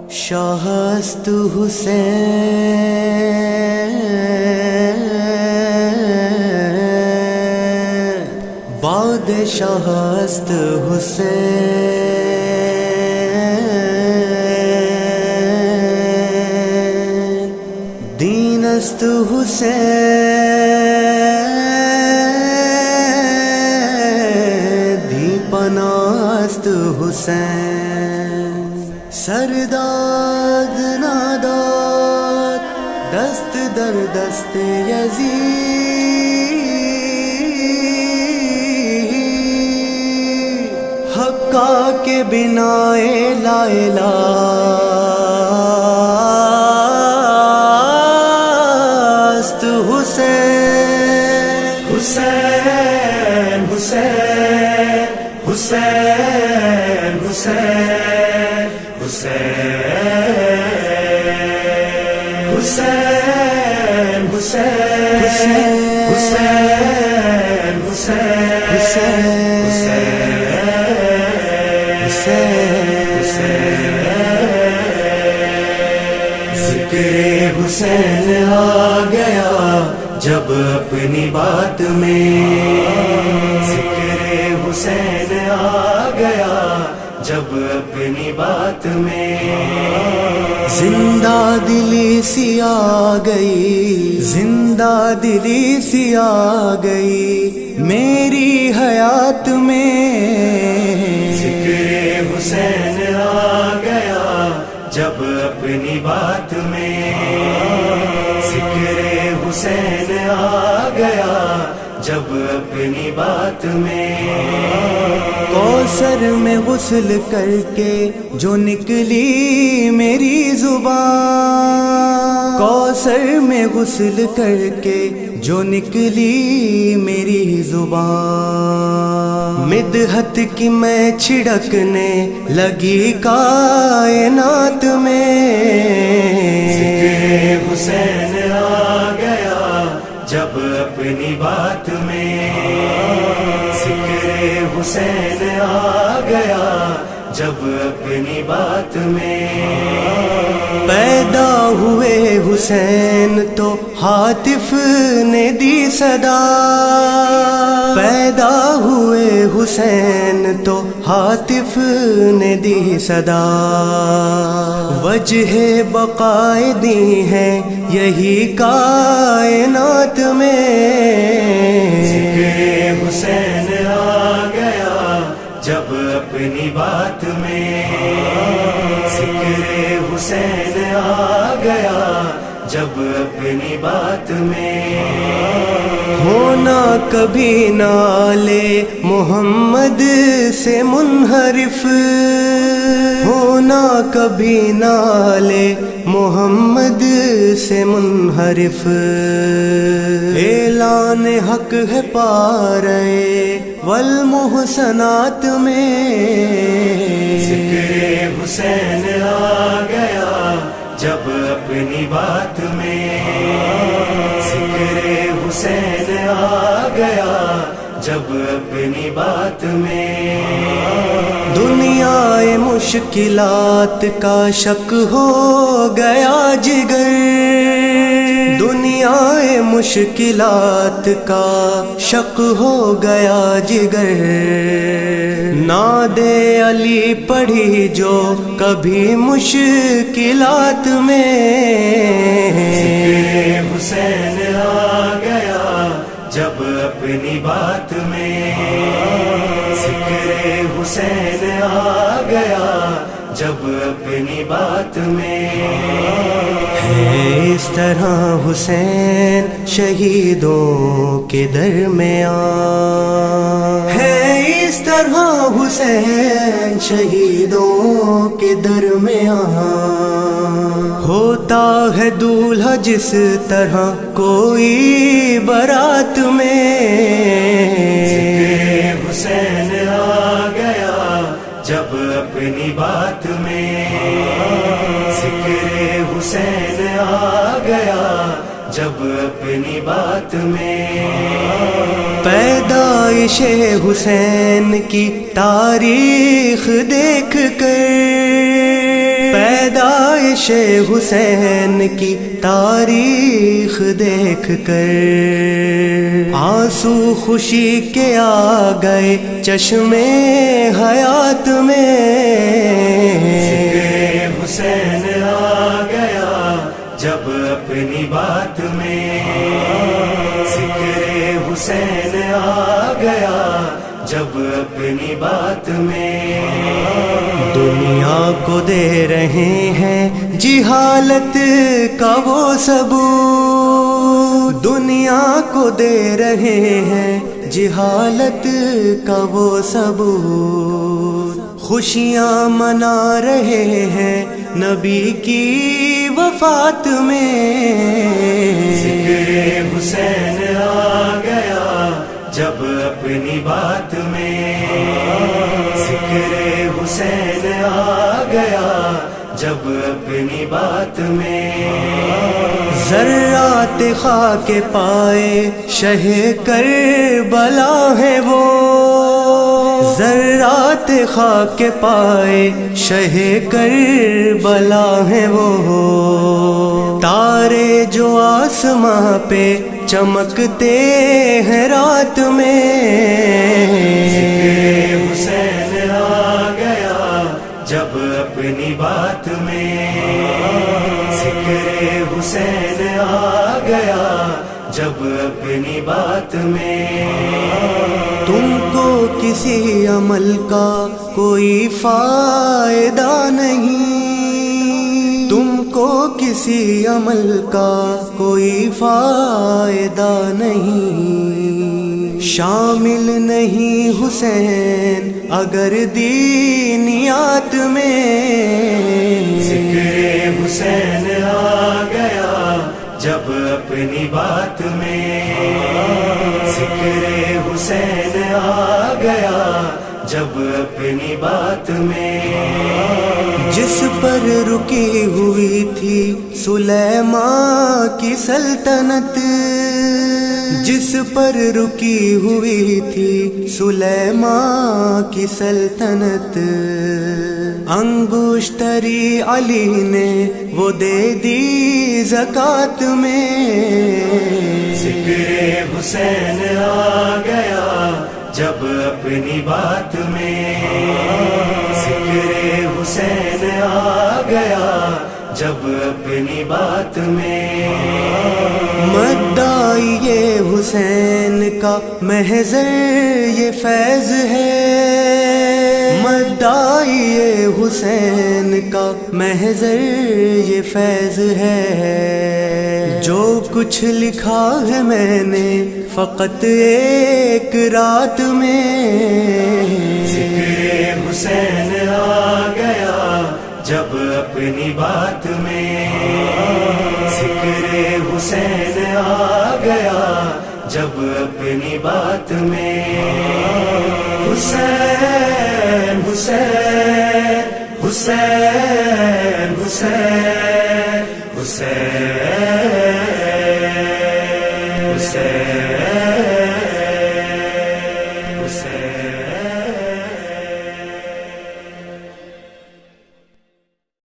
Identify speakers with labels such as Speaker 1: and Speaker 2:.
Speaker 1: شاہست حسین بادشاہست حسین دینست حسین دیپناست حسین سرداد ناداد دست در دست یزید حقا کے بنا لا الہ است حسین حسین حسین حسین حسین حسین حسین حسین ذکر حسین آ گیا جب اپنی بات میں ذکر حسین آ گیا جب اپنی بات میں زندہ دلی سی آ گئی زندہ دلی سی آ گئی میری حیات میں ذکر حسین آ گیا جب اپنی بات میں ذکر حسین آ گیا جب اپنی بات میں کوثر میں غسل کر کے جو نکلی میری زبان کوثر میں غسل کر کے جو نکلی میری زبان مدحت کی میں چھڑکنے لگی کائنات میں ذکر حسین آ گیا جب اپنی بات میں ذکر حسین آ گیا جب اپنی بات میں پیدا ہوئے حسین تو ہاتف نے دی صدا پیدا ہوئے حسین تو ہاتف نے دی صدا وجہ بقائے دی ہے یہی کائنات میں ذکر حسین آ گیا جب اپنی بات میں ذکر حسین آ گیا جب اپنی بات میں ہونا کبھی نالے محمد سے منحرف ہونا کبھی نالے محمد سے منحرف اعلان حق ہے پارے والمحسنات میں ذکر حسین آ گیا جب اپنی بات میں ذکر حسین آ گیا جب اپنی بات میں دنیا مشکلات کا شک ہو گیا جگر دنیا مشکلات کا شک ہو گیا جگر ناد علی پڑھی جو کبھی مشکلات میں ذکر حسین آ گیا جب اپنی بات میں ذکر حسین آ گیا جب اپنی بات میں ہے اس طرح حسین شہیدوں کے درمیان ہے اس طرح حسین شہیدوں کے درمیان ہوتا ہے دولہا جس طرح کوئی بارات میں ذکر حسین آ گیا جب اپنی بات میں ذکر حسین آ گیا جب اپنی بات میں پیدائش حسین کی تاریخ دیکھ کر پیدا نقش حسین کی تاریخ دیکھ کر آنسو خوشی کے آ گئے چشمے حیات میں،
Speaker 2: ذکر حسین آ گیا جب اپنی بات میں، ذکر حسین آ گیا جب اپنی بات میں،
Speaker 1: دنیا کو دے رہے ہیں جہالت کا وہ ثبوت، دنیا کو دے رہے ہیں جہالت کا وہ ثبوت، خوشیاں منا رہے ہیں نبی کی وفات میں،
Speaker 2: ذکر حسین آ گیا جب اپنی بات میں، ذکر حسین آ گیا جب اپنی بات میں،
Speaker 1: ذرات خاک پائے شہ کربلا ہے وہ، ذرات خاک پائے شہ کربلا ہے وہ، تارے جو آسماں پہ چمکتے ہیں رات میں،
Speaker 2: ذکر حسین آ گیا جب اپنی بات میں، ذکر حسین آ گیا جب اپنی بات میں،
Speaker 1: تم کو کسی عمل کا کوئی فائدہ نہیں، تم کو کسی عمل کا کوئی فائدہ نہیں، شامل نہیں حسین اگر دینیات میں،
Speaker 2: ذکر حسین آ گیا جب اپنی بات میں، ذکر حسین آ گیا جب اپنی بات میں،
Speaker 1: جس پر رکی ہوئی تھی سلیمان کی سلطنت، جس پر رکی ہوئی تھی سلیمان کی سلطنت، انگشتری علی نے وہ دے دی زکوٰۃ میں،
Speaker 2: ذکر حسین آ گیا جب اپنی بات میں، ذکر حسین آ گیا جب اپنی بات میں،
Speaker 1: مدعی یہ حسین کا محضر یہ فیض ہے، مدعی یہ حسین کا محضر یہ فیض ہے، جو کچھ لکھا ہے میں نے فقط ایک رات میں،
Speaker 2: ذکر حسین آ گیا جب اپنی بات میں، ذکر حسین آ گیا جب اپنی بات میں، حسین حسین حسین حسین حسین حسین